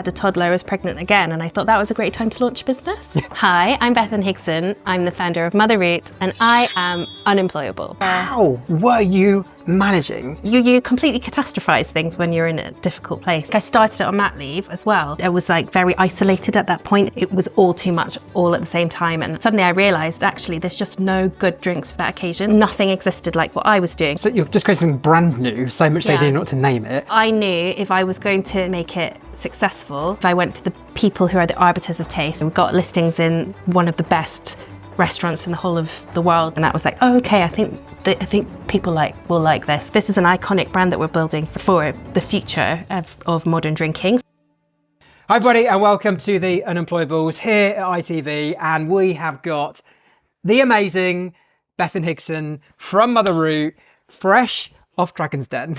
had a toddler, I was pregnant again, and I thought that was a great time to launch a business. Hi, I'm Bethan Higson. I'm the founder of Mother Root, and I am unemployable. How were you managing? You completely catastrophize things when you're in a difficult place. I started it on mat leave as well. I was like very isolated at that point. It was all too much all at the same time, and suddenly I realized actually there's just no good drinks for that occasion. Nothing existed like what I was doing. So you're just creating something brand new, so much so you didn't know what to name it. I knew if I was going to make it successful, if I went to the people who are the arbiters of taste, we got listings in one of the best restaurants in the whole of the world, and that was like, oh, okay, I think people will like this. This is an iconic brand that we're building for the future of modern drinking. Hi everybody, and welcome to the Unemployables here at ITV, and we have got the amazing Bethan Higson from Mother Root, fresh off Dragon's Den.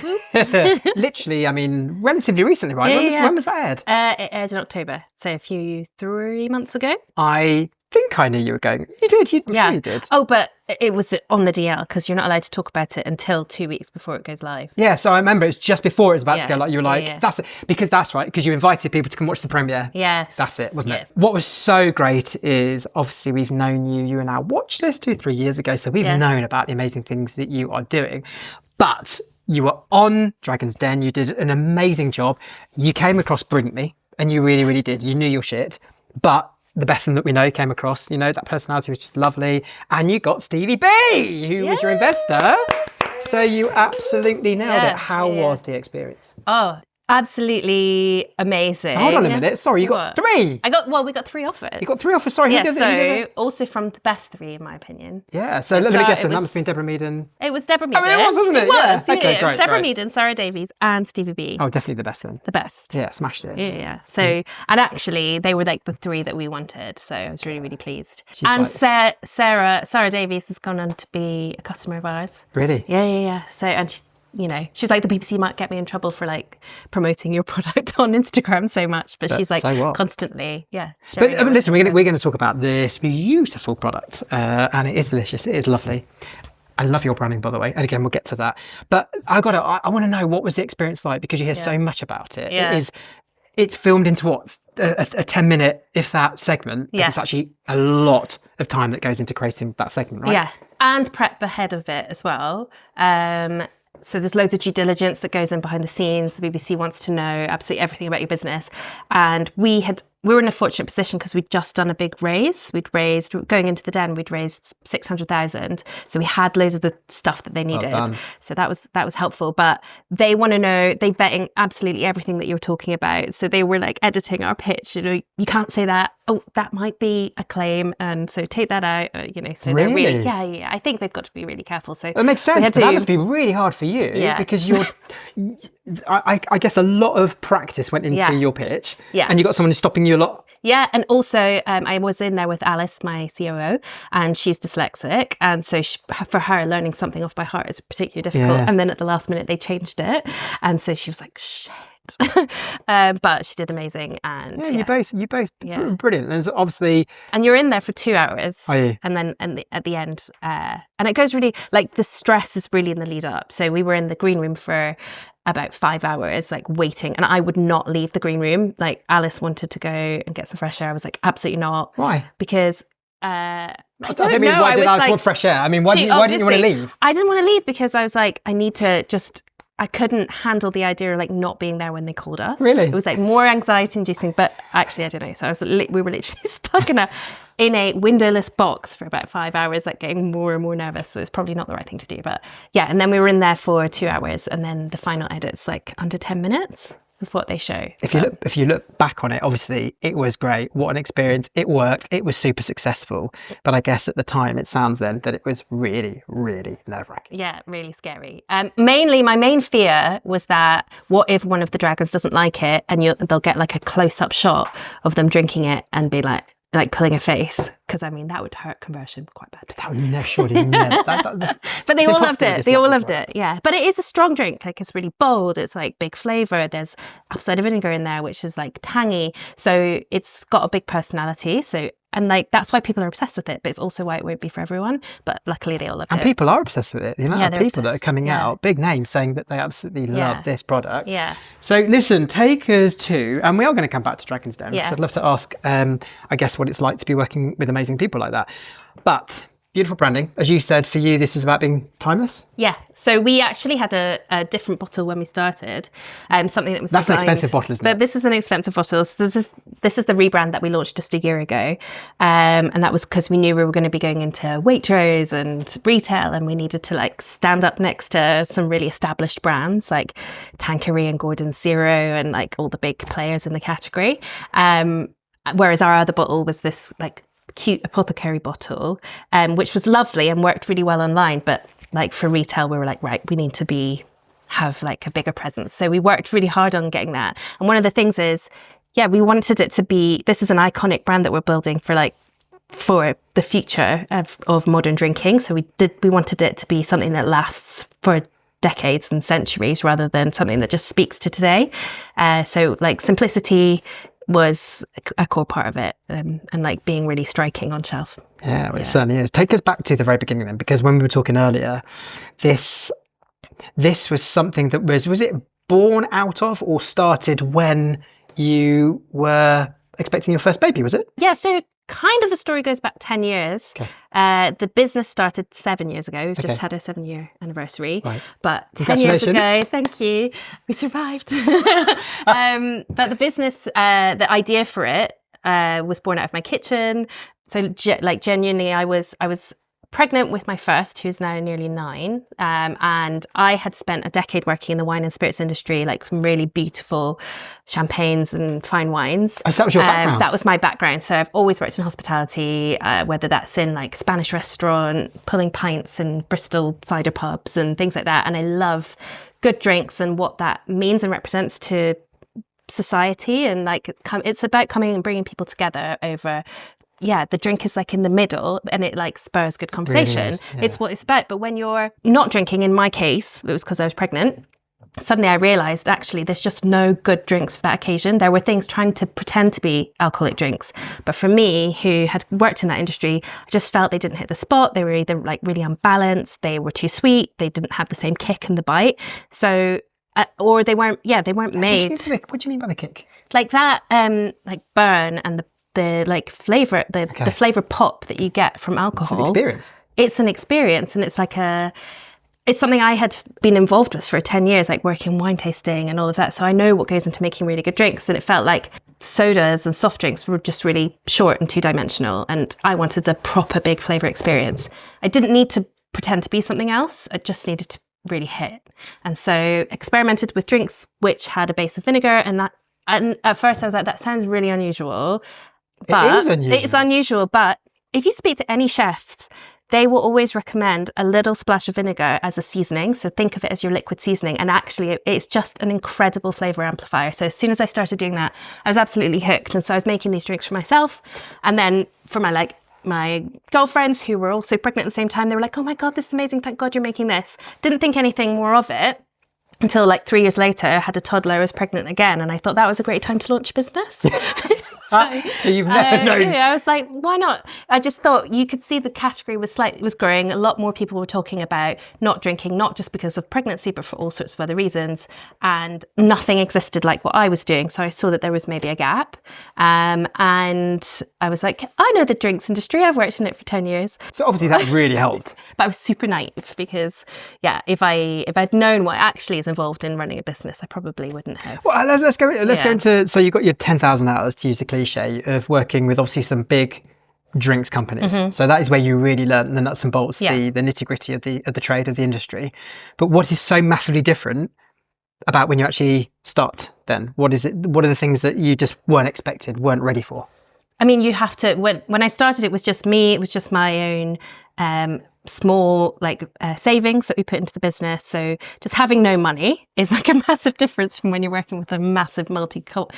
Literally, I mean, relatively recently, right? When was that aired? It aired in October, so 3 months ago. I think I knew you were going. You did, I'm sure you did. Oh, but it was on the DL because you're not allowed to talk about it until 2 weeks before it goes live. Yeah, so I remember it's just before it was about to go, like you were like, that's it. Because that's right, because you invited people to come watch the premiere. Yes. That's it, wasn't it? What was so great is obviously we've known you were on our watch list 2-3 years ago, so we've known about the amazing things that you are doing. But you were on Dragon's Den, you did an amazing job. You came across brilliantly, and you really, really did. You knew your shit, but the Bethan that we know came across, that personality was just lovely. And you got Stevie B, who was your investor. So you absolutely nailed it. How was the experience? Oh, absolutely amazing. Hold on a minute. Sorry, you got three. We got 3 offers. You got 3 offers. Sorry. Yeah, so also from the best 3, in my opinion. Yeah, so let me guess then. That must have been Deborah Mead and... It was Deborah Mead. I mean, it was, wasn't it? It was, yeah. Okay, It was great, Deborah great. Mead and Sarah Davies and Stevie B. Oh, definitely the best then. The best. Yeah, smashed it. Yeah. So, and actually, they were like the 3 that we wanted. So I was really, really pleased. And Sarah Davies has gone on to be a customer of ours. Really? Yeah. So, and she was like, the BBC might get me in trouble for like promoting your product on Instagram so much, but she's like constantly, But listen, we're going to talk about this beautiful product, and it is delicious. It is lovely. I love your branding, by the way. And again, we'll get to that. But I want to know, what was the experience like? Because you hear so much about it. Yeah. It's filmed into what? A 10-minute, if that, segment. But it's actually a lot of time that goes into creating that segment, right? Yeah. And prep ahead of it as well. So there's loads of due diligence that goes in behind the scenes. The BBC wants to know absolutely everything about your business. And we were in a fortunate position because we'd just done a big raise. Going into the Den, we'd raised 600,000. So we had loads of the stuff that they needed. Well done. So that was helpful. But they want to know, they're vetting absolutely everything that you're talking about. So they were like editing our pitch. You can't say that. Oh, that might be a claim. And so take that out, So they're really, yeah. I think they've got to be really careful. So it makes sense. But that must be really hard for you because I guess a lot of practice went into your pitch, and you got someone who's stopping you a lot. Yeah, and also I was in there with Alice, my COO, and she's dyslexic, and so for her, learning something off by heart is particularly difficult. And then at the last minute, they changed it, and so she was like, "Shit." But she did amazing, and you both brilliant. There's obviously, and you're in there for 2 hours, are you? And then at the end, and it goes really like the stress is really in the lead up. So we were in the green room for about 5 hours, like waiting, and I would not leave the green room. Like Alice wanted to go and get some fresh air. I was like, absolutely not. Why? Because I don't know. Why did Alice want fresh air? I mean, why didn't you want to leave? I didn't want to leave because I was like, I couldn't handle the idea of like not being there when they called us. Really? It was like more anxiety inducing, but actually I don't know. So we were literally stuck in a windowless box for about 5 hours, like getting more and more nervous. So it's probably not the right thing to do, but yeah. And then we were in there for 2 hours, and then the final edit's like under 10 minutes. Is what they show. If you look back on it, obviously it was great. What an experience. It worked. It was super successful. But I guess at the time it sounds then that it was really, really nerve-wracking. Yeah, really scary. Mainly my main fear was that what if one of the dragons doesn't like it, and they'll get like a close-up shot of them drinking it and be like pulling a face, because I mean that would hurt conversion quite bad. But that would surely never. But they all loved it. They all loved it. Yeah, but it is a strong drink. Like it's really bold. It's like big flavour. There's apple cider vinegar in there, which is like tangy. So it's got a big personality. So And like that's why people are obsessed with it, but it's also why it won't be for everyone. But luckily they all love it. And people are obsessed with it. The amount of people that are coming out, big names, saying that they absolutely love this product. Yeah. So listen, take us to, and we are going to come back to Dragon's Den, because I'd love to ask, I guess, what it's like to be working with amazing people like that. But beautiful branding. As you said, for you, this is about being timeless. Yeah. So we actually had a different bottle when we started. Something that was That's designed, an expensive bottle, isn't it? But this is an expensive bottle. So this is the rebrand that we launched just a year ago. And that was because we knew we were going to be going into Waitrose and retail, and we needed to like stand up next to some really established brands like Tanqueray and Gordon Zero and like all the big players in the category. Whereas our other bottle was this like cute apothecary bottle, which was lovely and worked really well online, but like for retail we were like, right, we need to have like a bigger presence, so we worked really hard on getting that. And one of the things is, we wanted it to be, this is an iconic brand that we're building for the future of modern drinking, so we wanted it to be something that lasts for decades and centuries rather than something that just speaks to today. So like simplicity was a core part of it, and like being really striking on shelf. Yeah, well, it certainly is. Take us back to the very beginning then, because when we were talking earlier, this was something that was it born out of or started when you were expecting your first baby, was it? Yeah, so kind of the story goes back 10 years. Okay. The business started 7 years ago. We've just had our 7-year anniversary. Right. But 10 years ago, thank you, we survived. But the business, the idea for it was born out of my kitchen. So genuinely, I was pregnant with my first, who's now nearly 9. And I had spent a decade working in the wine and spirits industry, like some really beautiful champagnes and fine wines. Oh, so that was your background? That was my background. So I've always worked in hospitality, whether that's in like Spanish restaurant, pulling pints in Bristol cider pubs and things like that. And I love good drinks and what that means and represents to society. And like it's about coming and bringing people together over. Yeah, the drink is like in the middle and it like spurs good conversation. Really is, yeah. It's what it's about. But when you're not drinking, in my case, it was because I was pregnant. Suddenly I realised actually there's just no good drinks for that occasion. There were things trying to pretend to be alcoholic drinks. But for me, who had worked in that industry, I just felt they didn't hit the spot. They were either like really unbalanced, they were too sweet, they didn't have the same kick and the bite. So, or they weren't made. What do you mean by the kick? Like that, like burn and the like flavour, the flavour pop that you get from alcohol. It's an experience. It's an experience, and it's something I had been involved with for 10 years, like working wine tasting and all of that. So I know what goes into making really good drinks, and it felt like sodas and soft drinks were just really short and two-dimensional, and I wanted a proper big flavour experience. I didn't need to pretend to be something else. I just needed to really hit. And so experimented with drinks which had a base of vinegar, and at first I was like, that sounds really unusual. But it is unusual. It's unusual, but if you speak to any chefs, they will always recommend a little splash of vinegar as a seasoning. So think of it as your liquid seasoning. And actually, it's just an incredible flavour amplifier. So as soon as I started doing that, I was absolutely hooked. And so I was making these drinks for myself. And then for my girlfriends who were also pregnant at the same time, they were like, oh my God, this is amazing. Thank God you're making this. Didn't think anything more of it. Until like 3 years later, I had a toddler, I was pregnant again, and I thought that was a great time to launch a business. So you've never known. I was like, why not? I just thought you could see the category was growing. A lot more people were talking about not drinking, not just because of pregnancy, but for all sorts of other reasons. And nothing existed like what I was doing. So I saw that there was maybe a gap. And I was like, I know the drinks industry. I've worked in it for 10 years. So obviously that really helped. But I was super naive because, if I'd known what actually is involved in running a business, I probably wouldn't have. Well, let's go into, so you've got your 10,000 hours, to use the cliche, of working with obviously some big drinks companies. Mm-hmm. So that is where you really learn the nuts and bolts, the nitty gritty of the trade, of the industry. But what is so massively different about when you actually start then? What is it? What are the things that you just weren't ready for? I mean, you have to, when I started, it was just me, it was just my own small savings that we put into the business. So just having no money is like a massive difference from when you're working with a massive multinational,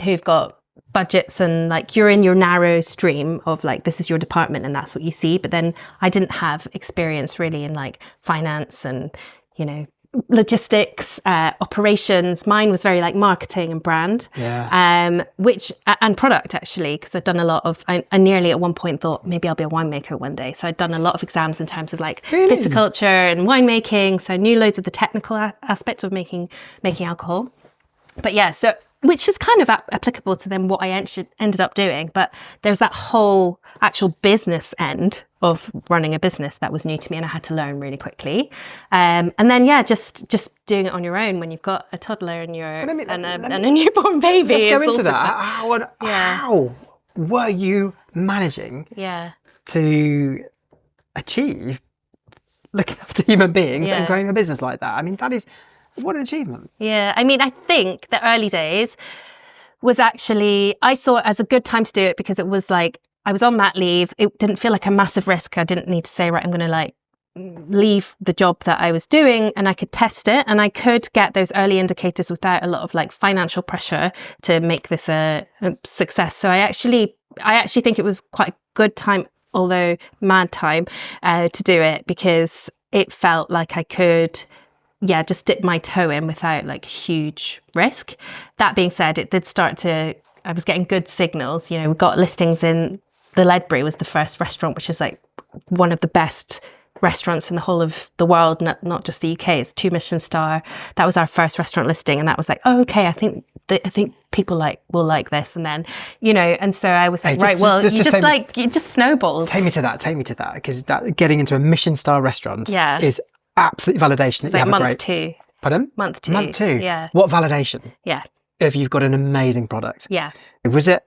who've got budgets and you're in your narrow stream of this is your department and that's what you see. But then I didn't have experience really in finance and, logistics, operations. Mine was very like marketing and brand, and product actually, because I'd done a lot of, I nearly at one point thought maybe I'll be a winemaker one day. So I'd done a lot of exams in terms of like viticulture and winemaking. So I knew loads of the technical aspects of making alcohol. But yeah, so which is kind of applicable to then what I ended up doing. But there's that whole actual business end of running a business that was new to me, and I had to learn really quickly. And then, just doing it on your own when you've got a toddler and and a newborn baby. Let's go into that. How were you managing to achieve looking after human beings and growing a business like that? I mean, that is... what an achievement. Yeah, I mean, I think the early days was actually, I saw it as a good time to do it because it was like, I was on mat leave. It didn't feel like a massive risk. I didn't need to say, right, I'm going to like leave the job that I was doing, and I could test it, and I could get those early indicators without a lot of like financial pressure to make this a success. So I actually think it was quite a good time, although mad time, to do it, because it felt like I could just dip my toe in without like huge risk. That being said, it did I was getting good signals. You know, we got listings in, the Ledbury was the first restaurant, which is like one of the best restaurants in the whole of the world, not just the UK. It's 2 Michelin star. That was our first restaurant listing, and that was like, oh, okay, I think people will like this. And then, you know, and so I was like, you just snowballed. Take me to that, because that getting into a Michelin star restaurant is absolute validation. It's like month 2. Pardon? Month 2. Month 2. Yeah. What validation? Yeah. If you've got an amazing product. Yeah. Was that,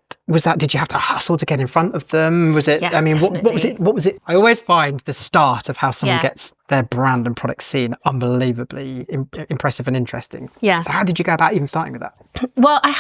did you have to hustle to get in front of them? Was it, I mean, what was it? I always find the start of how someone gets their brand and product seen unbelievably impressive and interesting. Yeah. So how did you go about even starting with that? Well, I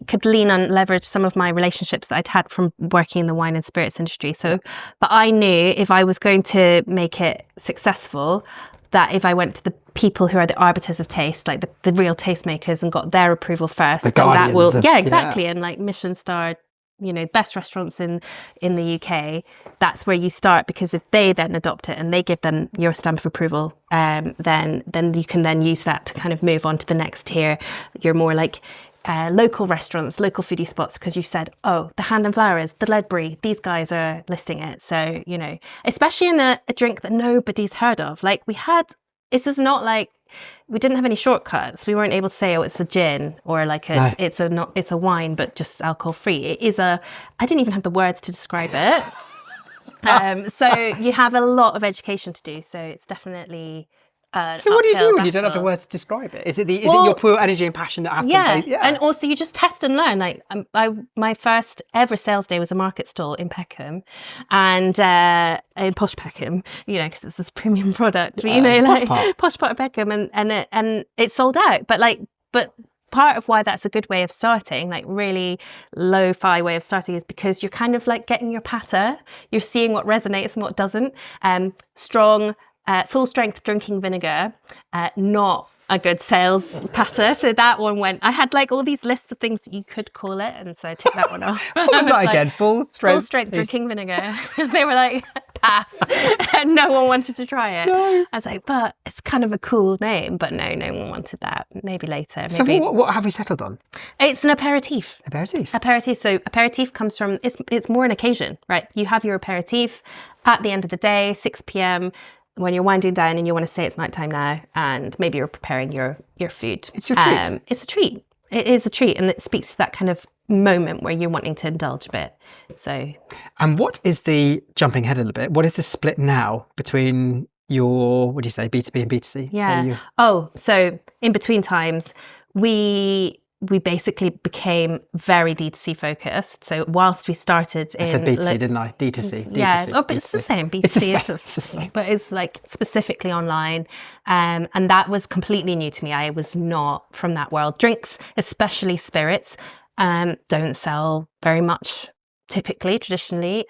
could leverage some of my relationships that I'd had from working in the wine and spirits industry. So, but I knew if I was going to make it successful, that if I went to the people who are the arbiters of taste, like the real tastemakers, and got their approval first, then that will, and like Michelin star, you know, best restaurants in the UK, that's where you start, because if they then adopt it and they give them your stamp of approval, then you can then use that to kind of move on to the next tier. You're more like local restaurants, local foodie spots, because you've said, oh, the Hand and Flowers, the Ledbury, these guys are listing it. So, you know, especially in a drink that nobody's heard of. Like this is not like, we didn't have any shortcuts. We weren't able to say, oh, it's a gin, or like it's a wine, but just alcohol free. It is I didn't even have the words to describe it. So you have a lot of education to do. So it's definitely... so what do you do when you don't have the words to describe it? Is it your pure energy and passion that has to... And also you just test and learn. Like my first ever sales day was a market stall in Peckham, and in Posh Peckham, you know, because it's this premium product. But, you know, like Posh Part of Peckham, and it sold out. But part of why that's a good way of starting, like really lo-fi way of starting, is because you're kind of like getting your patter. You're seeing what resonates and what doesn't. Strong... full strength drinking vinegar, not a good sales patter. So that one I had like all these lists of things that you could call it, and so I took that one off. What was that again? Full strength drinking vinegar. They were like, pass. And no one wanted to try it. No. I was like, but it's kind of a cool name. But no one wanted that. Maybe later. So what have we settled on? It's an aperitif. Aperitif. So aperitif comes from, it's more an occasion, right? You have your aperitif at the end of the day, 6 p.m, when you're winding down and you want to say it's nighttime now, and maybe you're preparing your food. It's your treat. It's a treat. It is a treat, and it speaks to that kind of moment where you're wanting to indulge a bit. So, and what is the, jumping ahead a little bit, what is the split now between your, what do you say, B2B and B2C? Yeah. So in between times, we basically became very D2C focused. So whilst we started in... I said B2C, didn't I? D2C. Yeah, but it's the same. B2C it's the same. But it's like specifically online. And that was completely new to me. I was not from that world. Drinks, especially spirits, don't sell very much traditionally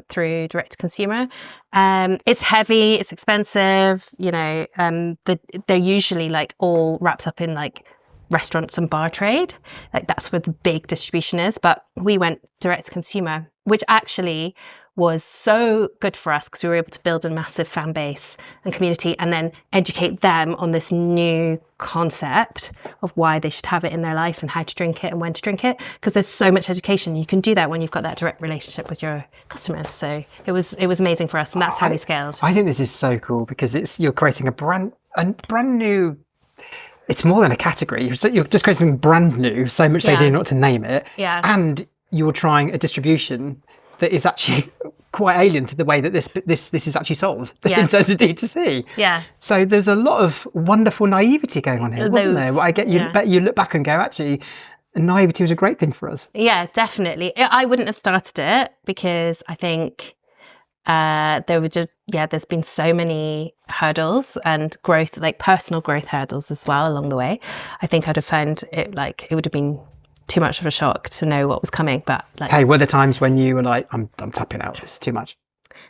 through direct to consumer. It's heavy, it's expensive, you know, they're usually like all wrapped up in like restaurants and bar trade. Like that's where the big distribution is, but we went direct to consumer. which actually was so good for us because we were able to build a massive fan base and community and then educate them on this new concept of why they should have it in their life and how to drink it and when to drink it, because there's so much education. You can do that when you've got that direct relationship with your customers. So it was amazing for us, and that's how we scaled. I think this is so cool because you're creating a brand new. It's more than a category. You're just creating something brand new, so much so you do not to name it. Yeah. And you're trying a distribution that is actually quite alien to the way that this is actually sold in terms of D2C. Yeah. So there's a lot of wonderful naivety going on here, wasn't there? Well, I get you look back and go, actually, naivety was a great thing for us. Yeah, definitely. I wouldn't have started it because I think there's been so many hurdles and growth, like personal growth hurdles as well along the way. I think I'd have found it it would have been too much of a shock to know what was coming. But hey, were there times when you were like, I'm tapping out, this is too much?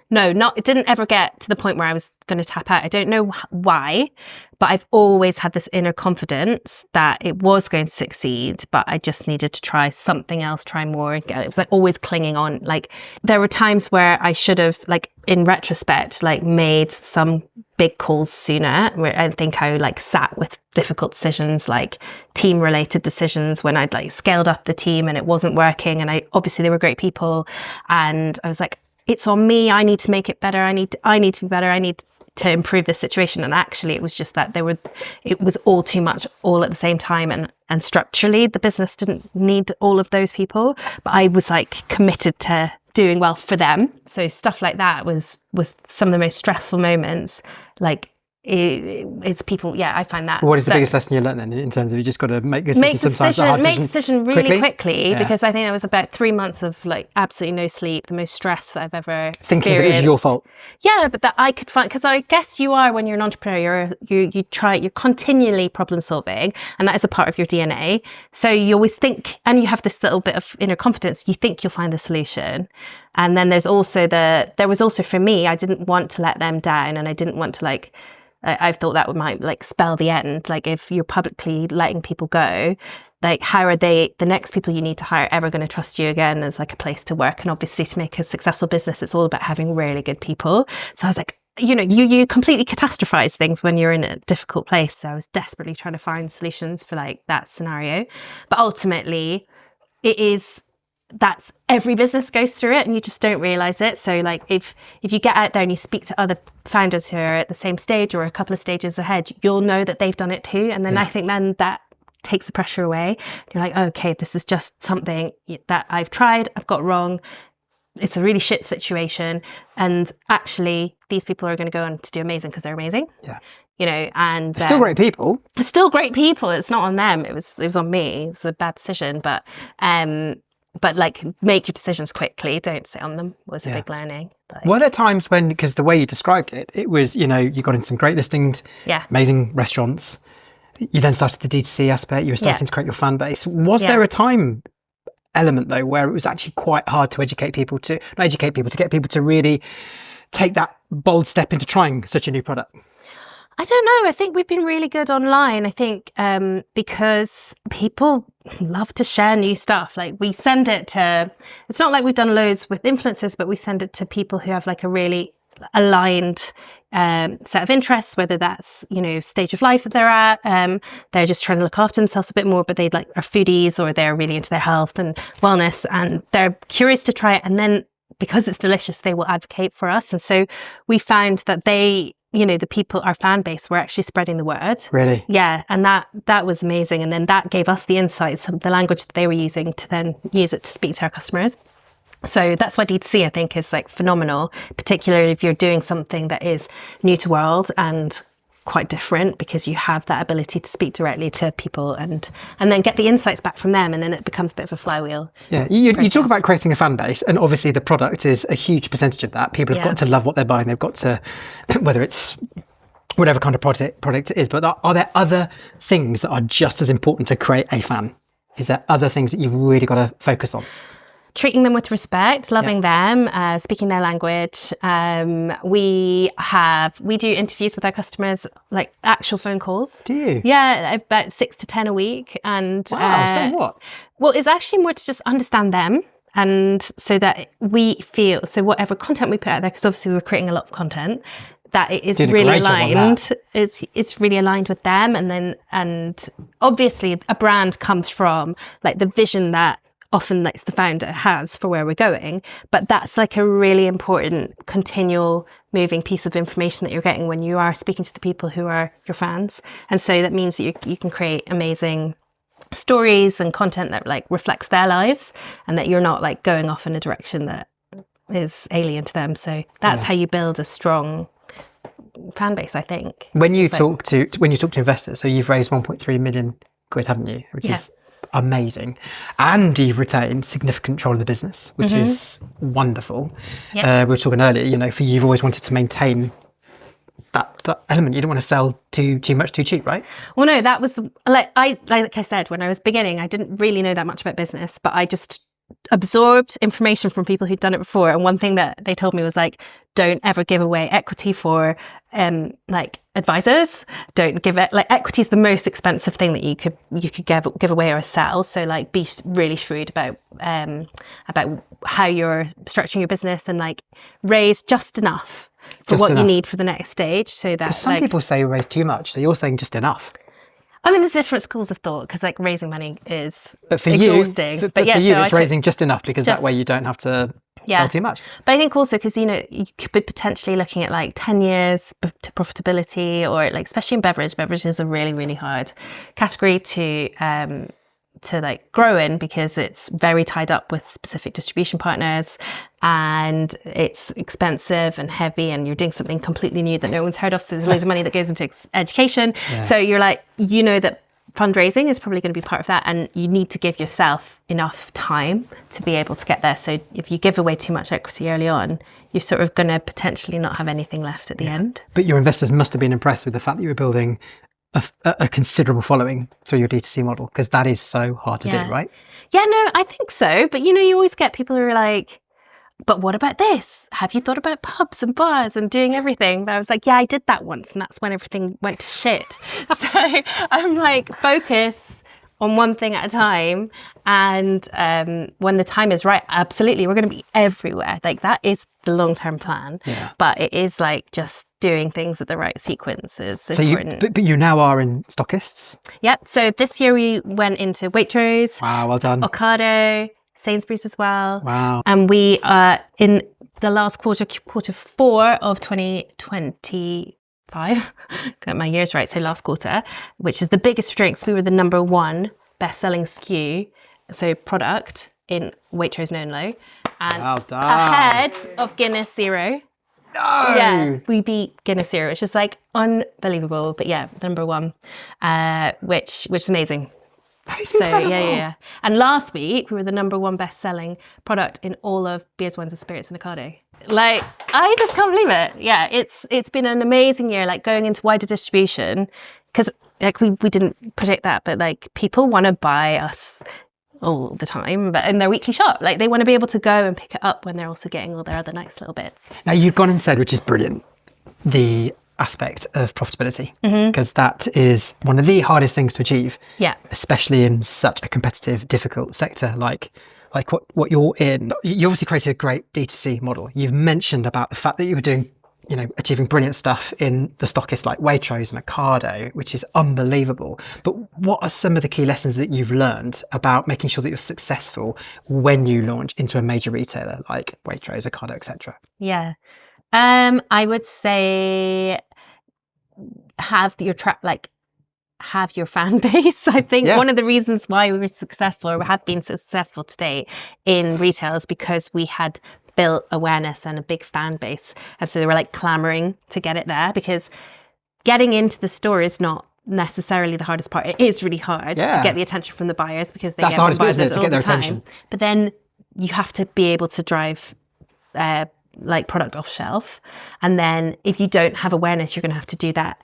No, it didn't ever get to the point where I was going to tap out. I don't know why, but I've always had this inner confidence that it was going to succeed, but I just needed to try something else, try more. It was always clinging on. There were times where I should have, in retrospect, made some big calls sooner. Where I think I sat with difficult decisions, team related decisions, when I'd scaled up the team and it wasn't working. And obviously they were great people. And I was like, it's on me. I need to make it better. I need to be better. I need to improve this situation. And actually it was just that it was all too much all at the same time. And structurally the business didn't need all of those people, but I was committed to doing well for them. So stuff like that was some of the most stressful moments. It's people. Yeah, I find that. What is the biggest lesson you learned then, in terms of you just got to make a decision really quickly? Because I think it was about 3 months of absolutely no sleep, the most stress that I've ever experienced. Thinking that it was your fault. Yeah, but that I could find, because I guess you are, when you're an entrepreneur, you're continually problem solving, and that is a part of your DNA. So you always think, and you have this little bit of inner confidence, you think you'll find the solution. And then there was also for me, I didn't want to let them down, and I didn't want to I thought that might spell the end. If you're publicly letting people go, how are the next people you need to hire ever going to trust you again as a place to work? And obviously to make a successful business, it's all about having really good people. So I was you completely catastrophize things when you're in a difficult place. So I was desperately trying to find solutions for that scenario. But ultimately that's every business goes through it, and you just don't realize it. So if you get out there and you speak to other founders who are at the same stage or a couple of stages ahead, you'll know that they've done it too. And then I think then that takes the pressure away. You're like, oh, okay, this is just something that I've tried, I've got wrong. It's a really shit situation. And actually these people are going to go on to do amazing because they're amazing. Yeah. And still great people. Still great people. It's not on them. It was on me. It was a bad decision, but make your decisions quickly. Don't sit on them was a big learning. Were there times when, because the way you described it, it was, you got in some great listings, amazing restaurants. You then started the D2C aspect. You were starting to create your fan base. Was there a time element though where it was actually quite hard to get people to really take that bold step into trying such a new product? I don't know. I think we've been really good online. I think because people love to share new stuff. We send it to, it's not like we've done loads with influencers, but we send it to people who have a really aligned set of interests, whether that's, stage of life that they're at. They're just trying to look after themselves a bit more, but they are foodies, or they're really into their health and wellness, and they're curious to try it. And then because it's delicious, they will advocate for us. And so we found that the people, our fan base, were actually spreading the word. Really? Yeah. And that was amazing. And then that gave us the insights, the language that they were using, to then use it to speak to our customers. So that's why D2C, I think, is phenomenal, particularly if you're doing something that is new to world and quite different, because you have that ability to speak directly to people and then get the insights back from them, and then it becomes a bit of a flywheel. Yeah, you talk about creating a fan base, and obviously the product is a huge percentage of that. People have got to love what they're buying. They've got to, whether it's whatever kind of product it is, but are there other things that are just as important to create a fan? Is there other things that you've really got to focus on? Treating them with respect, loving them, speaking their language. We do interviews with our customers, actual phone calls. Do you? Yeah, about 6 to 10 a week. And wow, so what? Well, it's actually more to just understand them and so that we feel, so whatever content we put out there, because obviously we're creating a lot of content, that it is really aligned. It's really aligned with them, and obviously a brand comes from like the vision that often like the founder has for where we're going, but that's like a really important continual moving piece of information that you're getting when you are speaking to the people who are your fans. And so that means that you can create amazing stories and content that like reflects their lives, and that you're not like going off in a direction that is alien to them. So that's how you build a strong fan base, I think. When you talk to investors, so you've raised 1.3 million quid, haven't you? Which is amazing, and you've retained significant control of the business, which is wonderful. We were talking earlier, you know, for you, you've always wanted to maintain that element. You don't want to sell too much too cheap, right? Well, no, that was like I said, when I was beginning, I didn't really know that much about business, but I just absorbed information from people who'd done it before. And one thing that they told me was like, don't ever give away equity for like advisors. Don't give it, like, equity is the most expensive thing that you could give away or sell. So like be really shrewd about how you're structuring your business, and like raise just enough for what you need for the next stage. So that some people say you raise too much, so you're saying just enough. I mean, there's different schools of thought, because like raising money is exhausting. But for you, it's raising just enough, because that way you don't have to sell too much. But I think also because, you know, you could be potentially looking at like 10 years to profitability, or like, especially in beverage is a really, really hard category to like grow in, because it's very tied up with specific distribution partners, and it's expensive and heavy, and you're doing something completely new that no one's heard of. So there's loads of money that goes into education. Yeah. So you're like, you know, that fundraising is probably going to be part of that, and you need to give yourself enough time to be able to get there. So if you give away too much equity early on, you're sort of going to potentially not have anything left at the end. But your investors must have been impressed with the fact that you were building a considerable following through your D2C model, because that is so hard to do, right? Yeah, no, I think so. But, you know, you always get people who are like, but what about this? Have you thought about pubs and bars and doing everything? But I was like, yeah, I did that once, and that's when everything went to shit. So I'm like, focus on one thing at a time. And when the time is right, absolutely, we're going to be everywhere. Like, that is the long-term plan. Yeah. But it is like just doing things at the right sequence is important. But you now are in stockists? Yep. So this year we went into Waitrose. Wow, well done. Ocado, Sainsbury's as well. Wow. And we are in the last quarter 4 of 2025, got my years right, so last quarter, which is the biggest for drinks. We were the number 1 best-selling SKU, so product in Waitrose Known Low, and well done. Ahead of Guinness Zero. No! Yeah, we beat Guinness Zero, which is like unbelievable. But yeah, number 1, which is amazing. That is incredible. Yeah. And last week we were the number 1 best-selling product in all of beers, wines, and spirits in Ocado. Like, I just can't believe it. Yeah, it's been an amazing year. Like, going into wider distribution, because like we didn't predict that, but like people want to buy us all the time, but in their weekly shop, like they want to be able to go and pick it up when they're also getting all their other nice little bits. Now, you've gone and said, which is brilliant, the aspect of profitability, because that is one of the hardest things to achieve. Yeah, especially in such a competitive, difficult sector like what you're in. You obviously created a great D2C model. You've mentioned about the fact that you were doing, you know, achieving brilliant stuff in the stockists like Waitrose and Ocado, which is unbelievable. But what are some of the key lessons that you've learned about making sure that you're successful when you launch into a major retailer like Waitrose, Ocado, etc.? Yeah, I would say have your have your fan base. I think one of the reasons why we were successful, or have been successful today in retail, is because we had built awareness and a big fan base, and so they were like clamoring to get it there, because getting into the store is not necessarily the hardest part. It is really hard to get the attention from the buyers, because they get bombarded all the time. Attention. But then you have to be able to drive like product off shelf, and then if you don't have awareness, you're going to have to do that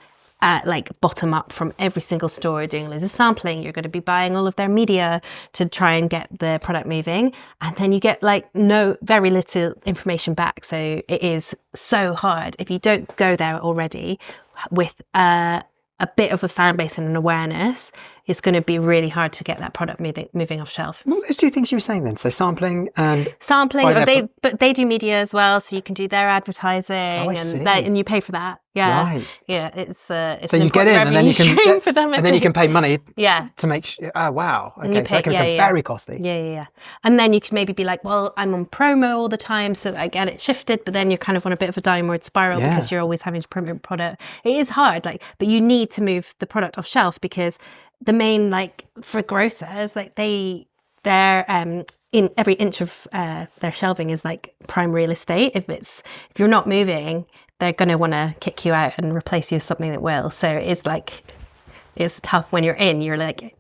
like bottom up from every single store, doing loads of sampling. You're going to be buying all of their media to try and get the product moving, and then you get like very little information back. So it is so hard if you don't go there already with a bit of a fan base and an awareness. it's going to be really hard to get that product moving off shelf. Well, those two things you were saying then, so sampling and... But they do media as well, so you can do their advertising, and you pay for that. Yeah, right. Yeah, it's so you get in, and then you can for them, and then you can pay money. Yeah. To make sure. Oh wow. Okay, so that can become very costly. Yeah. And then you can maybe be like, well, I'm on promo all the time, so I get it shifted. But then you're kind of on a bit of a downward spiral because you're always having to promote product. It is hard, but you need to move the product off shelf because the main for grocers, they're in every inch of their shelving is prime real estate. If you're not moving, they're going to want to kick you out and replace you with something that will. So it's tough when you're in. You're like,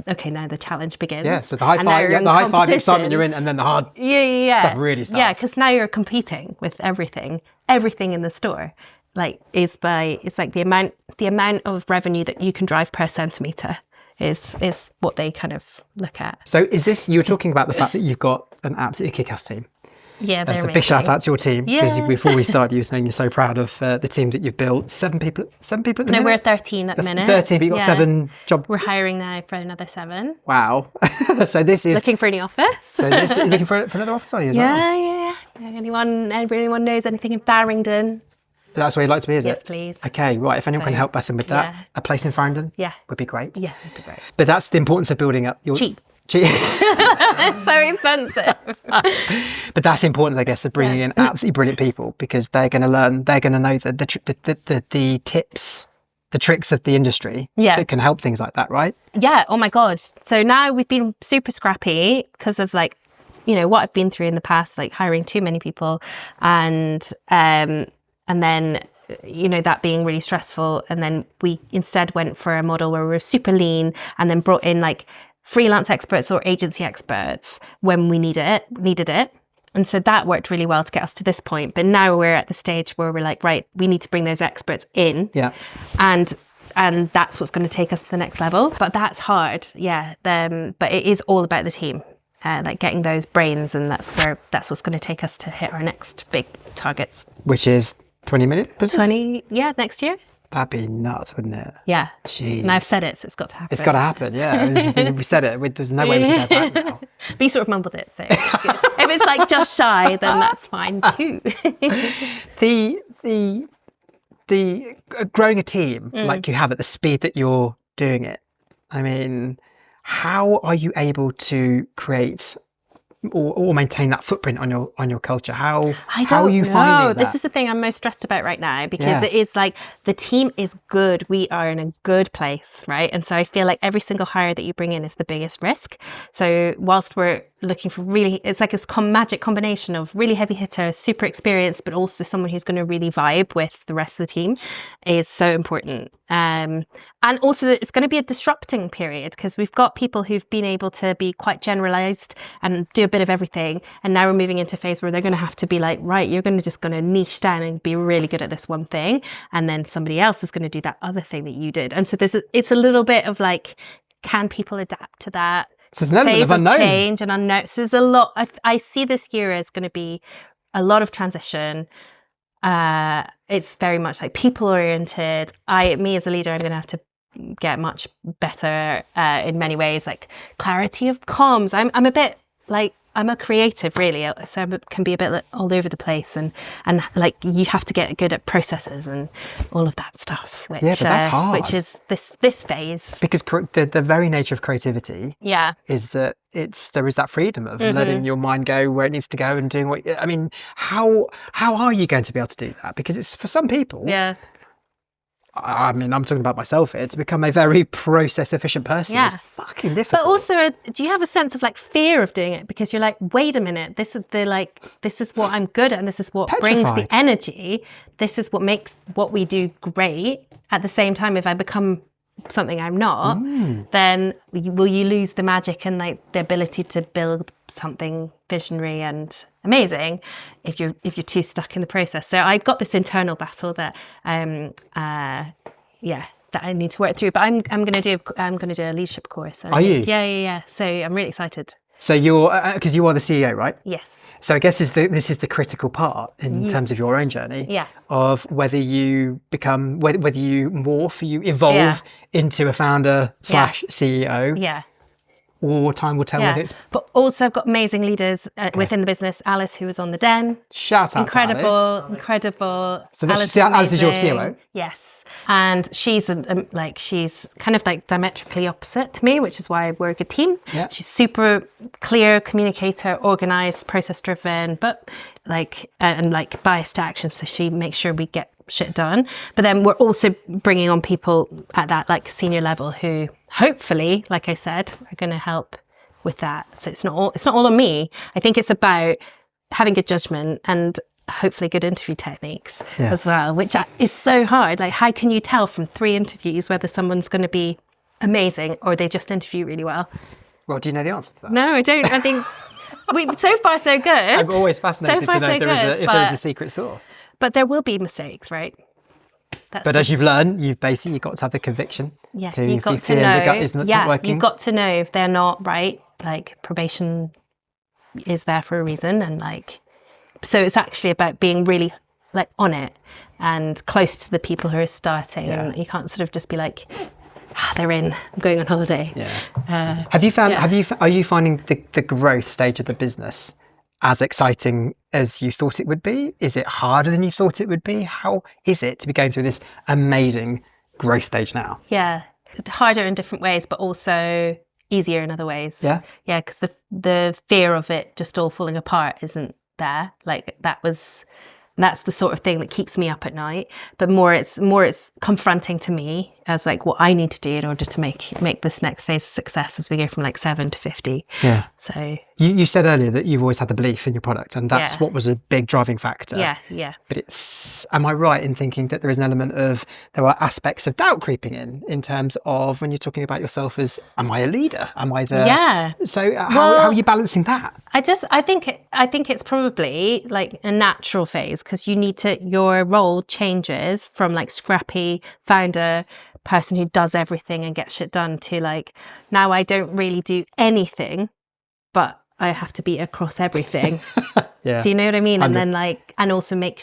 okay, now the challenge begins. Yeah, so the high five excitement, you're in, and then the hard stuff really starts. Yeah, because now you're competing with everything in the store. It's the amount of revenue that you can drive per centimetre is what they kind of look at. So is this, you were talking about the fact that you've got an absolutely kick-ass team. Yeah, that's a big shout out to your team, because before we started you were saying you're so proud of the team that you've built. 7 people at the minute? No, we're 13 at the minute. 13, but you've got 7 jobs. We're hiring now for another 7. Wow. So this is... Looking for a new office. So this is looking for another office, are you? Yeah. Anyone knows anything in Farringdon? That's where you'd like to be, is it? Yes, please. Okay, right. If anyone can help Bethan with that, a place in Farringdon would be great. Yeah, would be great. But that's the importance of building up your... Cheap. It's so expensive. But that's important, I guess, of bringing in absolutely brilliant people, because they're going to learn, they're going to know the tips, the tricks of the industry that can help things like that, right? Yeah. Oh my God. So now we've been super scrappy because of what I've been through in the past, hiring too many people and then that being really stressful. And then we instead went for a model where we were super lean and then brought in freelance experts or agency experts when we needed it. And so that worked really well to get us to this point. But now we're at the stage where we're like, right, we need to bring those experts in. Yeah. And that's what's going to take us to the next level. But that's hard. Yeah. But it is all about the team. Getting those brains, and that's what's going to take us to hit our next big targets. Which is 20 million business? Next year. That'd be nuts, wouldn't it? Yeah. Jeez. And I've said it, so it's got to happen. It's got to happen, yeah. We said it. There's no way we can go back now. But you sort of mumbled it, so if it's just shy, then that's fine too. The growing a team like you have at the speed that you're doing it, I mean, how are you able to create or maintain that footprint on your culture? How are you finding that? This is the thing I'm most stressed about right now, because it is the team is good. We are in a good place, right? And so I feel like every single hire that you bring in is the biggest risk. So whilst we're looking for it's a magic combination of really heavy hitter, super experienced, but also someone who's going to really vibe with the rest of the team is so important. And also it's going to be a disrupting period, because we've got people who've been able to be quite generalized and do a bit of everything. And now we're moving into a phase where they're going to have to be like, right, you're going to niche down and be really good at this one thing. And then somebody else is going to do that other thing that you did. And so it's a little bit of can people adapt to that? So it's an element of unknown. Change and unknown. So there's a lot. I see this year as going to be a lot of transition. It's very much people oriented. Me as a leader, I'm going to have to get much better in many ways, clarity of comms. I'm a bit I'm a creative, really, so I can be a bit all over the place, and you have to get good at processes and all of that stuff. Which, but that's hard. Which is this phase. Because the very nature of creativity, is that there is that freedom of letting your mind go where it needs to go and doing what. I mean, how are you going to be able to do that? Because it's for some people. Yeah. I mean, I'm talking about myself here. To become a very process efficient person is fucking difficult. But also, do you have a sense of fear of doing it, because you're like, wait a minute, this is what I'm good at, and this is what brings the energy. This is what makes what we do great. At the same time, if I become something I'm not, then will you lose the magic and the ability to build something visionary and amazing if you're too stuck in the process? So I've got this internal battle that that I need to work through. But I'm going to do a leadership course. Are you? Yeah. So I'm really excited. So you're, because you are the CEO, right? Yes. So I guess this is the critical part in terms of your own journey of whether you become, whether you morph, you evolve into a founder / CEO. Yeah. Or time will tell whether it's... But also I've got amazing leaders within the business. Alice, who was on the Den. Shout out to Alice. Incredible. So Alice is your COO? Yes. And she's she's kind of like diametrically opposite to me, which is why we're a good team. Yeah. She's super clear communicator, organized, process driven, but biased to action. So she makes sure we get shit done. But then we're also bringing on people at that like senior level who hopefully, like I said, are going to help with that. So it's not all on me. I think it's about having good judgment and hopefully good interview techniques as well, which is so hard. Like, how can you tell from 3 interviews whether someone's going to be amazing or they just interview really well? Well, do you know the answer to that? No, I don't. I think so far so good. I'm always fascinated to know if there is a secret sauce. But there will be mistakes, right? But as you've learned, you've basically got to have the conviction. Yeah, to you've got to know. The gut isn't working. You've got to know if they're not right. Like, probation is there for a reason, and like, so it's actually about being really like on it and close to the people who are starting, and you can't sort of just be like, they're in. I'm going on holiday. Yeah. Have you found? Are you finding the growth stage of the business as exciting as you thought it would be? Is it harder than you thought it would be? How is it to be going through this amazing growth stage now? Yeah, harder in different ways, but also easier in other ways. Yeah, because the fear of it just all falling apart isn't there. Like that's the sort of thing that keeps me up at night. But more it's confronting to me as like what I need to do in order to make this next phase a success as we go from like 7 to 50. Yeah. So you said earlier that you've always had the belief in your product, and that's what was a big driving factor. Yeah. But am I right in thinking that there is an element of, there are aspects of doubt creeping in terms of when you're talking about yourself as, am I a leader? Am I the... Yeah. So how are you balancing that? I think it's probably like a natural phase, because your role changes from like scrappy founder person who does everything and gets shit done to like, now I don't really do anything, but I have to be across everything. Yeah. Do you know what I mean? And then like, and also make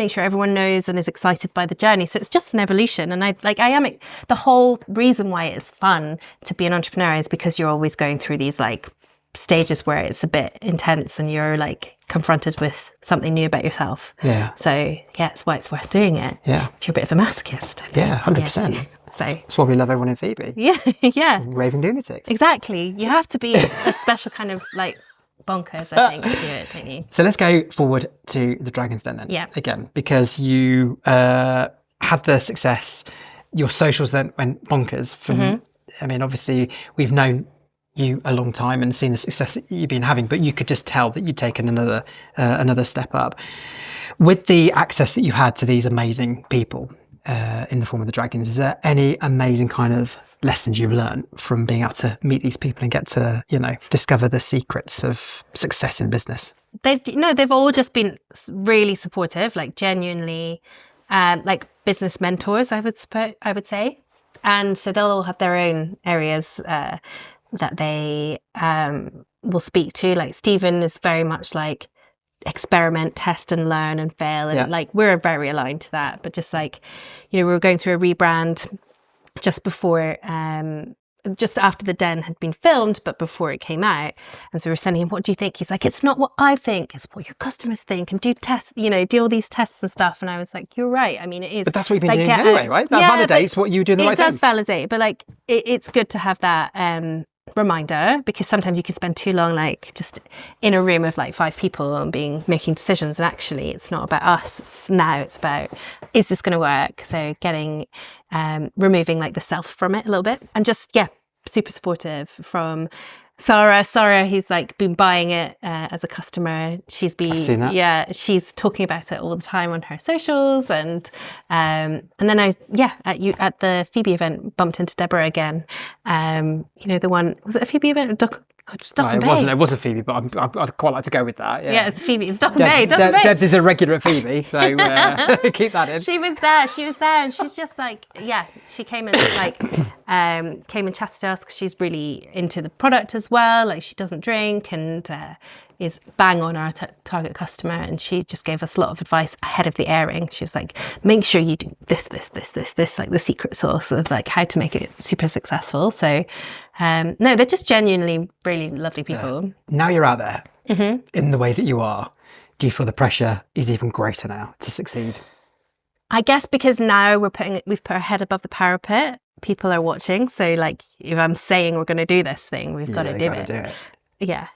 sure everyone knows and is excited by the journey. So it's just an evolution. And the whole reason why it's fun to be an entrepreneur is because you're always going through these like stages where it's a bit intense and you're like confronted with something new about yourself. Yeah. So it's why it's worth doing it. Yeah. If you're a bit of a masochist. Yeah, 100%. Yeah. So that's why we love everyone in Phoebe. Yeah. Raving lunatics. Exactly. You have to be a special kind of like bonkers, I think, to do it, don't you? So let's go forward to the Dragon's Den then. Yeah. Again, because you had the success, your socials then went bonkers. I mean, obviously we've known you a long time and seen the success that you've been having, but you could just tell that you'd taken another step up. With the access that you've had to these amazing people in the form of the Dragons, is there any amazing kind of lessons you've learned from being able to meet these people and get to, discover the secrets of success in business? They've all just been really supportive, like genuinely, like business mentors, I would say. And so they'll all have their own areas that they will speak to. Like Stephen is very much like experiment, test and learn and fail. And like we're very aligned to that. But just like, we were going through a rebrand just before, just after the Den had been filmed, but before it came out. And so we were sending him, what do you think? He's like, it's not what I think, it's what your customers think, and do tests, do all these tests and stuff. And I was like, you're right. I mean, it is. But that's what you've been doing anyway, right? That validates what you do in the right thing. It does validate, but like, it's good to have that reminder, because sometimes you can spend too long like just in a room of like 5 people and making decisions, and actually it's not about us. It's about, is this going to work? So getting removing like the self from it a little bit, and just super supportive from Sarah, who's like been buying it as a customer. She's been, I've seen that. She's talking about it all the time on her socials, and then I at the Phoebe event bumped into Deborah again. The one, was it a Phoebe event? it was Dock and Bay. It wasn't Phoebe, but I'd quite like to go with that. Yeah, it was Phoebe. It was Dock and Bay. Debs is a regular at Phoebe, so keep that in. She was there, and she's just like, yeah, she came and came and chatted to us because she's really into the product as well. Like, she doesn't drink and is bang on our target customer, and she just gave us a lot of advice ahead of the airing. She was like, make sure you do this, like the secret sauce of like how to make it super successful. So no, they're just genuinely really lovely people. Now you're out there in the way that you are, do you feel the pressure is even greater now to succeed? I guess because now we've put our head above the parapet. People are watching, so like if I'm saying we're going to do this thing, we've got to do it. Yeah.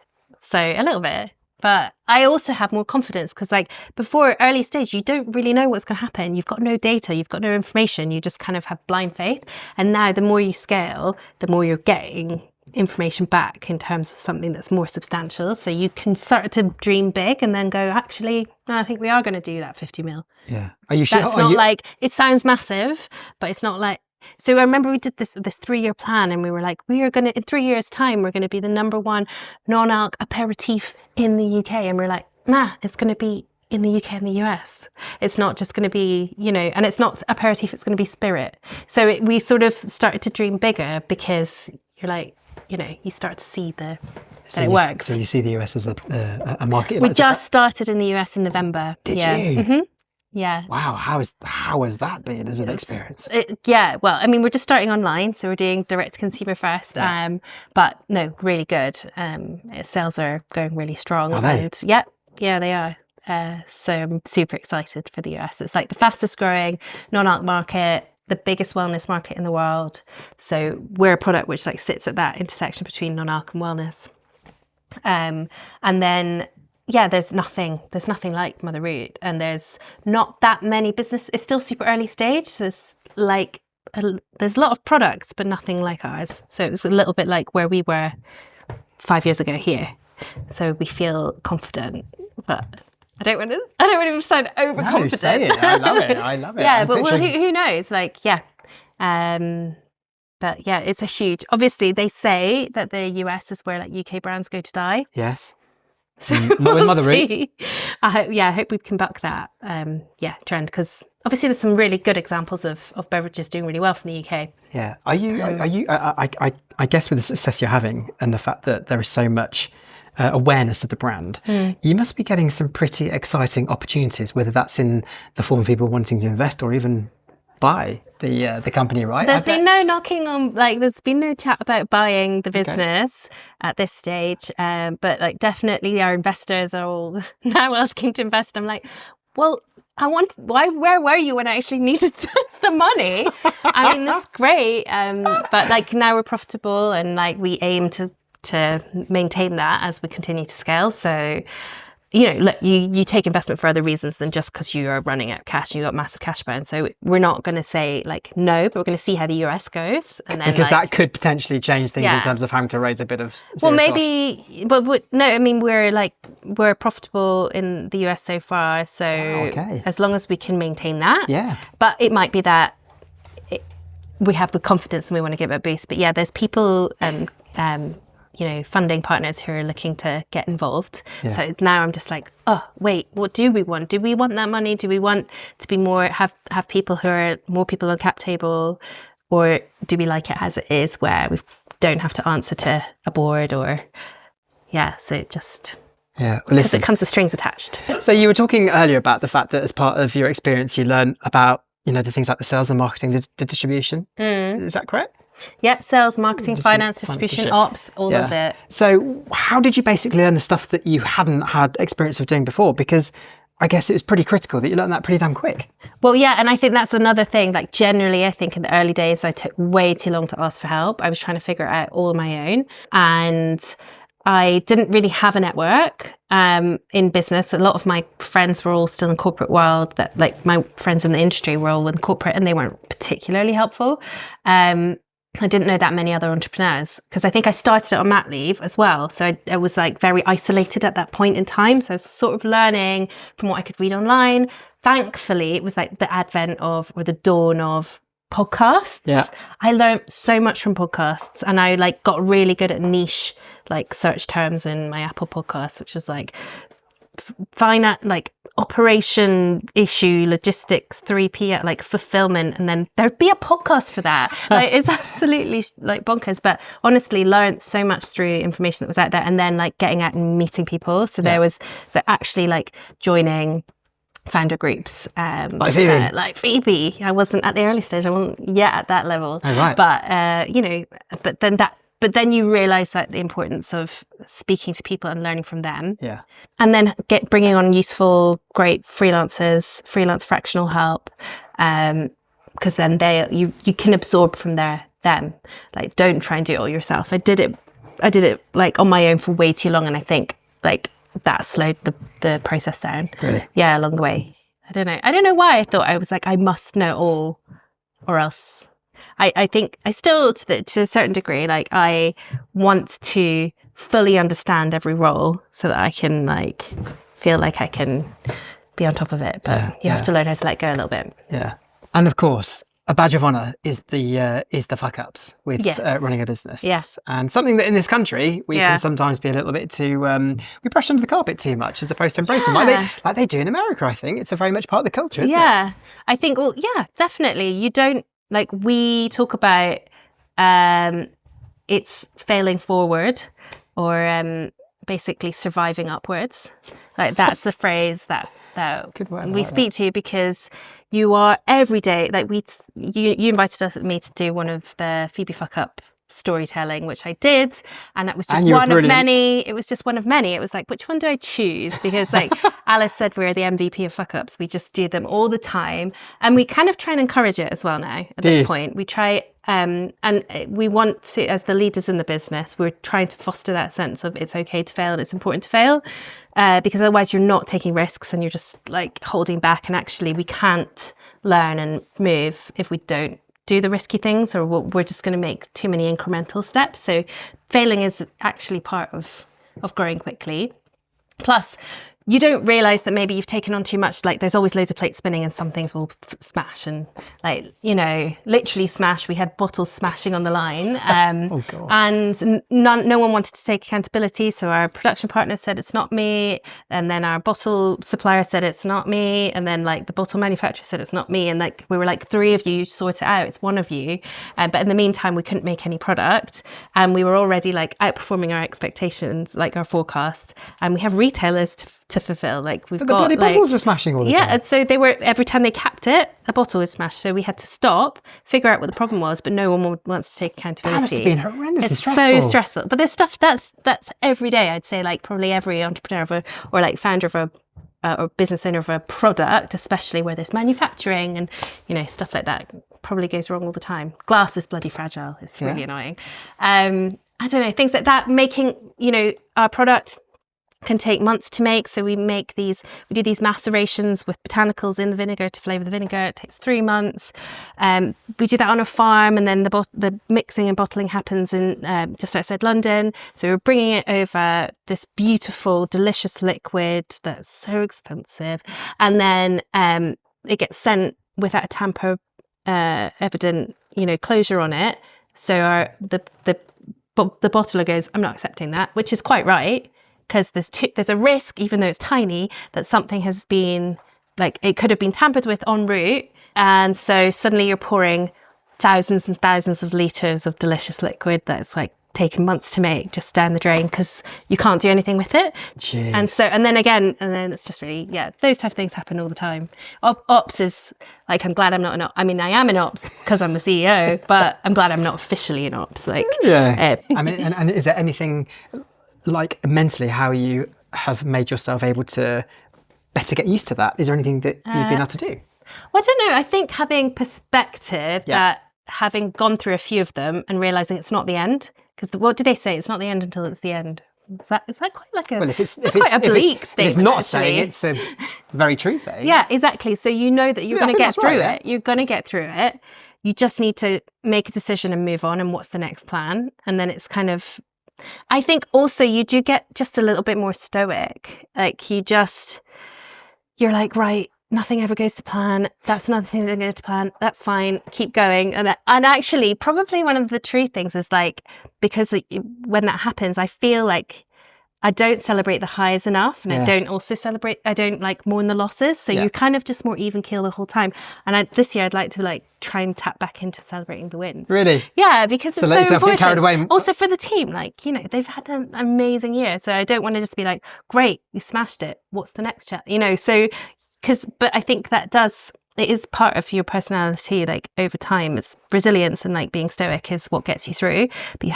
So a little bit, but I also have more confidence because like before early stage, you don't really know what's going to happen. You've got no data, you've got no information. You just kind of have blind faith. And now the more you scale, the more you're getting information back in terms of something that's more substantial. So you can start to dream big and then go, actually, no, I think we are going to do that 50 mil. Yeah. Are you sure? That's not like, it sounds massive, but it's not like, so I remember we did this 3-year plan and we were like, we are going to, in 3 years time, we're going to be the #1 non-alc aperitif in the UK. And we're like, nah, it's going to be in the UK and the US. It's not just going to be, and it's not aperitif, it's going to be spirit. So we sort of started to dream bigger because you're like, you start to see that it works. So you see the US as a market? We just started in the US in November. Did you? Mm-hmm. Yeah. Wow. How has that been as an experience? Yeah. Well, I mean, we're just starting online, so we're doing direct to consumer first. Yeah. But no, really good. Sales are going really strong. Are they? And yeah, they are. So I'm super excited for the US. It's like the fastest growing non-alc market, the biggest wellness market in the world. So we're a product which like sits at that intersection between non-alc and wellness. And then there's nothing like Mother Root, and there's not that many business. It's still super early stage. So there's a lot of products, but nothing like ours. So it was a little bit like where we were 5 years ago here. So we feel confident, but I don't want to sound overconfident. No, say it. I love it. Yeah, but who knows? Like, yeah. But yeah, it's a huge. Obviously, they say that the US is where like UK brands go to die. Yes. So With Mother Root. I hope we can buck that trend, because obviously there's some really good examples of beverages doing really well from the UK. Yeah. Are you? I guess with the success you're having and the fact that there is so much awareness of the brand, you must be getting some pretty exciting opportunities, whether that's in the form of people wanting to invest or even buy the company, right? There's been no knocking on, like, there's been no chat about buying the business at this stage, but like definitely our investors are all now asking to invest. I'm like, well, where were you when I actually needed the money? I mean, this is great, but like now we're profitable and like we aim to maintain that as we continue to scale. So, look, you take investment for other reasons than just because you are running out of cash and you got massive cash burn. So we're not going to say like no, but we're going to see how the US goes, and then because that could potentially change things in terms of having to raise a bit of. Well, maybe, but no, I mean we're profitable in the US so far. So as long as we can maintain that, But it might be that we have the confidence and we want to give it a boost. But yeah, there's people and funding partners who are looking to get involved. So now I'm just like, oh, wait, what do we want? Do we want that money? Do we want to be more, have people who are more people on the cap table? Or do we like it as it is, where we don't have to answer to a board so it just... Yeah, because it comes with strings attached. So you were talking earlier about the fact that as part of your experience, you learn about, the things like the sales and marketing, the distribution. Is that correct? Yeah, sales, marketing, finance, distribution, ops, all of it. So how did you basically learn the stuff that you hadn't had experience of doing before? Because I guess it was pretty critical that you learned that pretty damn quick. Well, yeah, and I think that's another thing. Like generally, I think in the early days, I took way too long to ask for help. I was trying to figure it out all on my own. And I didn't really have a network in business. A lot of my friends were all still in corporate world. That like my friends in the industry were all in corporate, and they weren't particularly helpful. I didn't know that many other entrepreneurs because I think I started it on mat leave as well. So I was like very isolated at that point in time. So I was sort of learning from what I could read online. Thankfully, it was like the advent of, or the dawn of, podcasts. Yeah. I learned so much from podcasts, and I like got really good at niche like search terms in my Apple Podcasts, which is like finance, like operation issue, logistics, 3P, like fulfillment, and then there'd be a podcast for that. Like it's absolutely like bonkers, but honestly learned so much through information that was out there, and then like getting out and meeting people. So there was actually like joining founder groups, like Phoebe. I wasn't at the early stage. I wasn't yet at that level. Oh, right. But then you realize that the importance of speaking to people and learning from them. Yeah. And then bringing on useful, great freelancers, freelance fractional help, because then you can absorb from them. Like, don't try and do it all yourself. I did it like on my own for way too long, and I think like that slowed the process down. Really? Yeah, along the way. I don't know why I thought I was like, I must know all, or else. I think I still, to a certain degree, like I want to fully understand every role so that I can like feel like I can be on top of it. But you have to learn how to let go a little bit. Yeah. And of course, a badge of honour is the fuck ups with running a business. Yeah. And something that in this country we can sometimes be a little bit too we brush under the carpet too much as opposed to embrace them like they do in America. I think it's a very much part of the culture, isn't it? I think definitely. You don't, like, we talk about it's failing forward, or basically surviving upwards. Like that's the phrase that we speak to, because you are every day, like you invited me to do one of the Phoebe fuck up storytelling, which I did, and that was just one of many. It was just one of many. It was like, which one do I choose? Because like Alice said, we're the MVP of fuck ups. We just do them all the time, and we kind of try and encourage it as well now. At this point, we try, and we want to, as the leaders in the business, we're trying to foster that sense of it's okay to fail and it's important to fail, because otherwise you're not taking risks and you're just like holding back. And actually, we can't learn and move if we don't do the risky things, or we're just going to make too many incremental steps. So failing is actually part of growing quickly. Plus, you don't realise that maybe you've taken on too much. Like there's always loads of plates spinning and some things will smash, and like, you know, literally smash. We had bottles smashing on the line, and no one wanted to take accountability. So our production partner said, it's not me. And then our bottle supplier said, it's not me. And then like the bottle manufacturer said, it's not me. And like, we were like, 3 of you sort it out. It's one of you. But in the meantime, we couldn't make any product, and we were already like outperforming our expectations, like our forecast. And we have retailers to fulfill. Like we've got the bloody bottles were smashing all the time. And so they were, every time they capped it, a bottle was smashed. So we had to stop, figure out what the problem was, but no one wants to take accountability. That must have been horrendously stressful. So stressful. But there's stuff that's every day. I'd say like probably every entrepreneur or like founder of or business owner of a product, especially where there's manufacturing and, you know, stuff like that, probably goes wrong all the time. Glass is bloody fragile. It's really annoying. I don't know, things like that. Making, you know, our product can take months to make. So we do these macerations with botanicals in the vinegar to flavour the vinegar. It takes 3 months. We do that on a farm, and then the mixing and bottling happens in just outside London. So we're bringing it over, this beautiful, delicious liquid that's so expensive. And then it gets sent without a tamper evident, you know, closure on it. So the bottler goes, I'm not accepting that, which is quite right. Because there's a risk, even though it's tiny, that something has been, like, it could have been tampered with en route. And so suddenly you're pouring thousands and thousands of litres of delicious liquid that's like taken months to make just down the drain because you can't do anything with it. Jeez. And then it's just really, those type of things happen all the time. Ops is like, I'm glad I'm not an ops. I mean, I am an ops because I'm the CEO, but I'm glad I'm not officially an ops. Like, I mean, and is there anything like mentally how you have made yourself able to better get used to that? Is there anything that you've been able to do? Well, I don't know. I think having perspective, that having gone through a few of them and realising it's not the end, because what do they say? It's not the end until it's the end. Is that quite like a, quite a bleak statement? It's not actually. saying, it's a very true saying. Yeah, exactly. So you know that you're going to get through it. You're going to get through it. You just need to make a decision and move on, and what's the next plan? And then it's kind of, I think also you do get just a little bit more stoic. Like you're like, right, nothing ever goes to plan. That's another thing that doesn't go to plan. That's fine. Keep going. And actually, probably one of the true things is like, because when that happens, I feel like I don't celebrate the highs enough, and I don't like mourn the losses. So you kind of just more even keel the whole time. And this year I'd like to like try and tap back into celebrating the wins. Really? Yeah, because it's so important. Get carried away. Also for the team, like, you know, they've had an amazing year. So I don't want to just be like, great, you smashed it. What's the next chat? You know, so but I think it is part of your personality, like over time. It's resilience and like being stoic is what gets you through. But you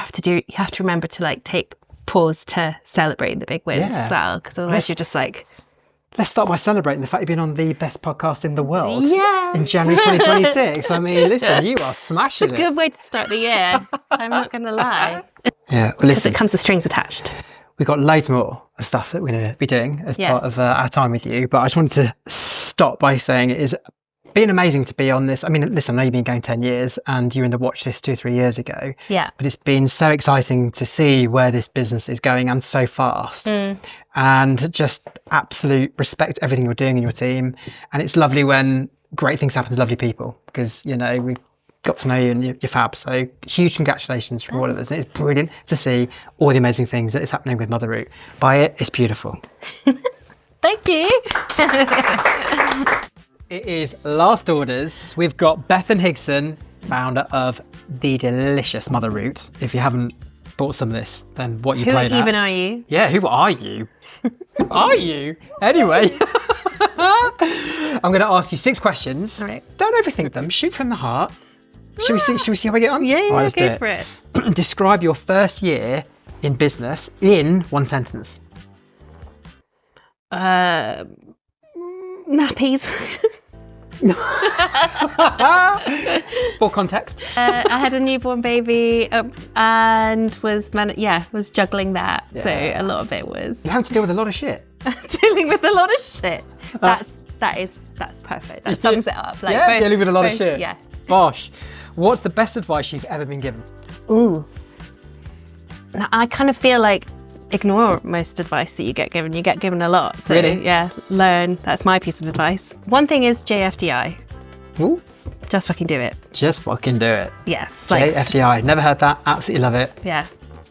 have to remember to like take pause to celebrate the big wins as well, because otherwise you're just like, let's start by celebrating the fact you've been on the best podcast in the world in January 2026. I mean, listen, you are smashing it. It's a good way to start the year. I'm not going to lie. Yeah, well, Because listen, it comes with strings attached. we've got loads more of stuff that we're going to be doing as part of our time with you. But I just wanted to stop by saying it is been amazing to be on this. I mean, listen, I know you've been going 10 years and you were in the watch list 2 or 3 years ago. Yeah. But it's been so exciting to see where this business is going, and so fast. And just absolute respect to everything you're doing in your team. And it's lovely when great things happen to lovely people, because, you know, we've got to know you and you're fab. So huge congratulations from all of us. And it's brilliant to see all the amazing things that is happening with Mother Root. Buy it, it's beautiful. Thank you. It is last orders. We've got Bethan Higson, founder of the delicious Mother Root. If you haven't bought some of this, then what are you playing at? Who even are you? Yeah, who are you? Who are you? Anyway, I'm going to ask you 6 questions. All right. Don't overthink them. Shoot from the heart. Should we see how we get on? Yeah, All right, let's do go for it. Describe your first year in business in 1 sentence. Nappies. For context. I had a newborn baby and was juggling that. Yeah. So a lot of it was You have to deal with a lot of shit. dealing with a lot of shit. That's perfect. That sums it up. Like dealing with a lot of shit. Yeah. Bosh. What's the best advice you've ever been given? Ooh. Now, I kind of feel like ignore most advice that you get given. You get given a lot. So Really? yeah, learn. That's my piece of advice. One thing is JFDI. Ooh. Just fucking do it. Just fucking do it. Yes. FDI. Never heard that. Absolutely love it. Yeah.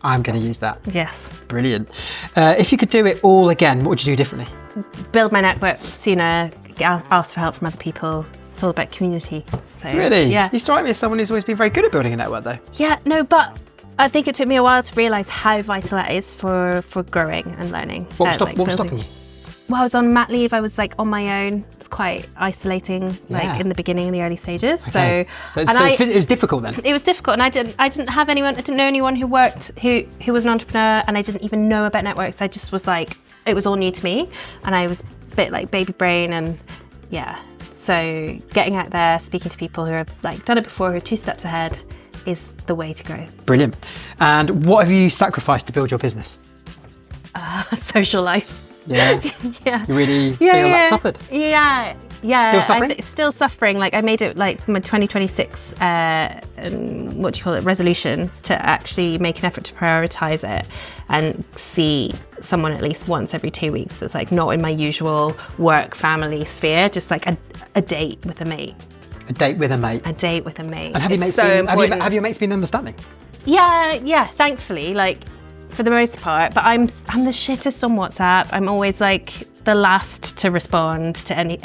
I'm going to use that. Yes. Brilliant. If you could do it all again, what would you do differently? Build my network sooner. Ask for help from other people. It's all about community. So Really? yeah. You strike me as someone who's always been very good at building a network, though. Yeah. No, but I think it took me a while to realise how vital that is for growing and learning. What was stopping you? Well, I was on mat leave. I was like on my own. It was quite isolating, like in the beginning, in the early stages. Okay. So it was difficult then. It was difficult, and I didn't have anyone. I didn't know anyone who worked who was an entrepreneur, and I didn't even know about networks. I just was like, it was all new to me, and I was a bit like baby brain, and yeah. So getting out there, speaking to people who have like done it before, who are 2 steps ahead, is the way to go. Brilliant. And what have you sacrificed to build your business? Social life. Yeah. Yeah. You really feel that suffered? Yeah. Yeah. Still suffering? Still suffering. Like I made it like my 2026, resolutions to actually make an effort to prioritize it and see someone at least once every 2 weeks that's like not in my usual work family sphere, just like a date with a mate. A date with a mate. A date with a mate. And have your mates been understanding? Yeah, thankfully, like for the most part. But I'm the shittest on WhatsApp. I'm always like the last to respond to any.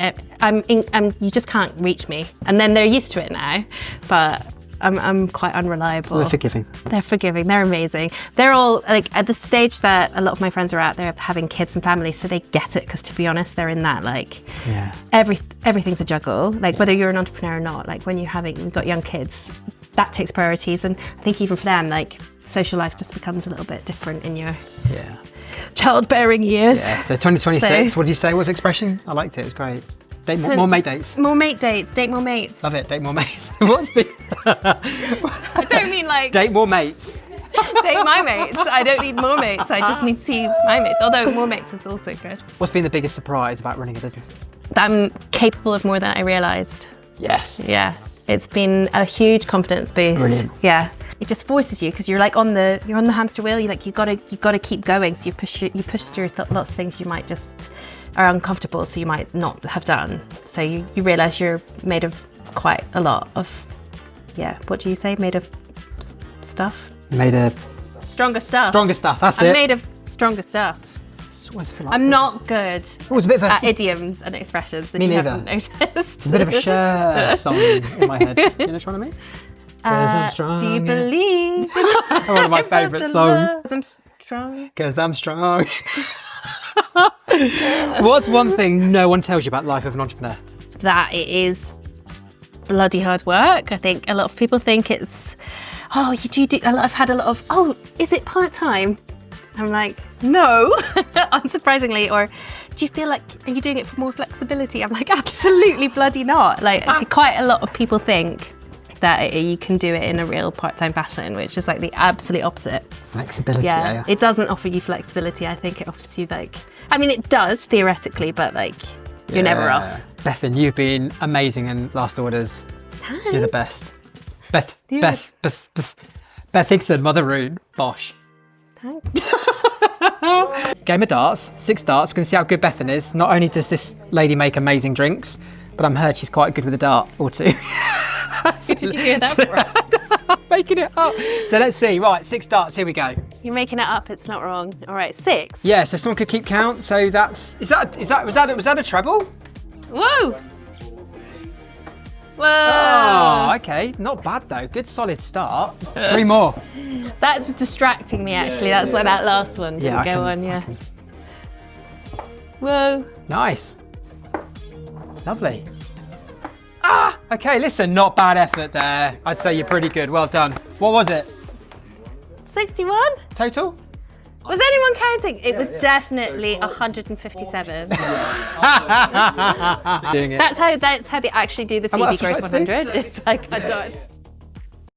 You just can't reach me. And then they're used to it now, but I'm quite unreliable. So they're forgiving. They're forgiving. They're amazing. They're all like at the stage that a lot of my friends are at. They're having kids and families, so they get it. Because to be honest, they're in that like everything's a juggle. Like whether you're an entrepreneur or not. Like when you've got young kids, that takes priorities. And I think even for them, like social life just becomes a little bit different in your childbearing years. Yeah. So 2026. What did you say was the expression? I liked it. It was great. More mate dates. More mate dates. Date more mates. Love it. Date more mates. What's the? I don't mean like date more mates. Date my mates. I don't need more mates. I just need to see my mates. Although more mates is also good. What's been the biggest surprise about running a business? That I'm capable of more than I realised. Yes. Yeah. It's been a huge confidence boost. Brilliant. Yeah. it just forces you, because you're like on the hamster wheel. You gotta keep going. So you push through lots of things you might just are uncomfortable, so you might not have done. So you realise you're made of quite a lot of, what do you say? Made of stuff. Made of stronger stuff. Stronger stuff. That's it. I'm made of stronger stuff. I'm not good at idioms and expressions, and Me you neither. haven't noticed. It's a bit of a Cher song in my head. You know what I mean? 'Cause I'm strong. Do you believe? One of my favourite songs. 'Cause I'm strong. Because I'm strong. What's one thing no one tells you about the life of an entrepreneur? That it is bloody hard work. I think a lot of people think it's, you do a lot. I've had a lot of, is it part-time? I'm like, no, unsurprisingly. Or do you feel like, are you doing it for more flexibility? I'm like, absolutely bloody not. Like, quite a lot of people think that you can do it in a real part-time fashion, which is like the absolute opposite. Flexibility, Yeah, it doesn't offer you flexibility. I think it offers you it does theoretically, but you're never off. Bethan, you've been amazing in Last Orders. Thanks. You're the best. Beth Higson, Mother Rune, Bosh. Thanks. Game of darts, 6 darts. We can see how good Bethan is. Not only does this lady make amazing drinks, but I'm heard she's quite good with a dart or two. Who did you hear that from? Making it up. So let's see. Right, 6 darts. Here we go. You're making it up. It's not wrong. All right, 6. Yeah. So someone could keep count. So was that a treble? Whoa. Whoa. Oh, okay. Not bad though. Good solid start. 3 more. That was distracting me, actually. That's why that last one didn't go on. Whoa. Nice. Lovely. Okay, listen, not bad effort there. I'd say you're pretty good. Well done. What was it? 61? Total? Was anyone counting? It was definitely 157. Doing it. That's how they actually do the Phoebe that's Gross what I see. 100. It's like, I don't.